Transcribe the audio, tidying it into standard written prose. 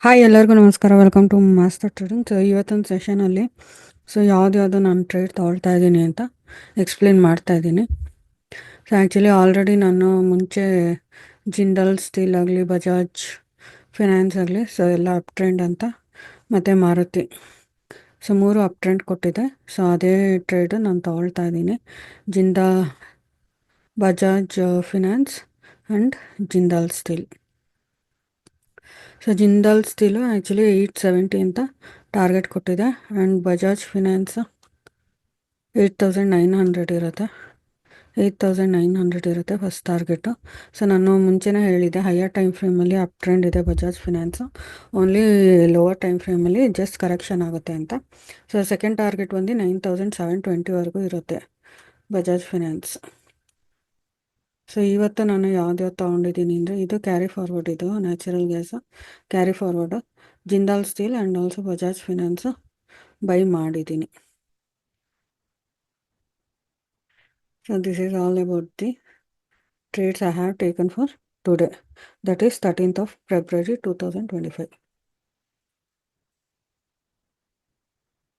Hi ಎಲ್ಲರಿಗೂ ನಮಸ್ಕಾರ. Welcome to master trading. So ಇವತ್ತೊಂದು ಸೆಷನಲ್ಲಿ ಯಾವ್ದು ನಾನು ಟ್ರೇಡ್ ತೊಗೊಳ್ತಾ ಇದ್ದೀನಿ ಅಂತ ಎಕ್ಸ್ಪ್ಲೇನ್ ಮಾಡ್ತಾ ಇದ್ದೀನಿ. ಸೊ ಆ್ಯಕ್ಚುಲಿ ಆಲ್ರೆಡಿ ನಾನು ಮುಂಚೆ ಜಿಂದಾಲ್ ಸ್ಟೀಲ್ ಆಗಲಿ, ಬಜಾಜ್ ಫಿನಾನ್ಸ್ ಆಗಲಿ, ಸೊ ಎಲ್ಲ ಅಪ್ ಟ್ರೆಂಡ್ ಅಂತ, ಮತ್ತು ಮಾರುತಿ, ಸೊ 3 ಅಪ್ ಟ್ರೆಂಡ್ ಕೊಟ್ಟಿದೆ. ಸೊ ಅದೇ ಟ್ರೇಡ್ ನಾನು ತೊಗೊಳ್ತಾ ಇದ್ದೀನಿ. Bajaj finance and Jindal steel. So Jindal steel actually 870 ಅಂತ ಟಾರ್ಗೆಟ್ ಕೊಟ್ಟಿದೆ, ಆ್ಯಂಡ್ ಬಜಾಜ್ ಫಿನಾನ್ಸ್ 8900 ಇರುತ್ತೆ. 8900 ಇರುತ್ತೆ ಫಸ್ಟ್ ಟಾರ್ಗೆಟು. ಸೊ ನಾನು ಮುಂಚೆನೇ ಹೇಳಿದ್ದೆ, ಹೈಯರ್ ಟೈಮ್ ಫ್ರೇಮಲ್ಲಿ ಅಪ್ ಟ್ರೆಂಡ್ ಇದೆ Bajaj finance, only lower time ಫ್ರೇಮಲ್ಲಿ ಜಸ್ಟ್ ಕರೆಕ್ಷನ್ ಆಗುತ್ತೆ ಅಂತ. ಸೊ ಸೆಕೆಂಡ್ ಟಾರ್ಗೆಟ್ ಬಂದು 9720ವರೆಗೂ ಇರುತ್ತೆ ಬಜಾಜ್ ಫಿನಾನ್ಸ್. ಸೊ ಇವತ್ತು ನಾನು ಯಾವ್ದು ತೊಗೊಂಡಿದ್ದೀನಿ ಅಂದರೆ, ಇದು ಕ್ಯಾರಿ ಫಾರ್ವರ್ಡ್, ಇದು natural gas carry forward, Jindal steel and also Bajaj finance buy ಮಾಡಿದ್ದೀನಿ. So this is all about the trades I have taken for today, that is 13th of February 2025.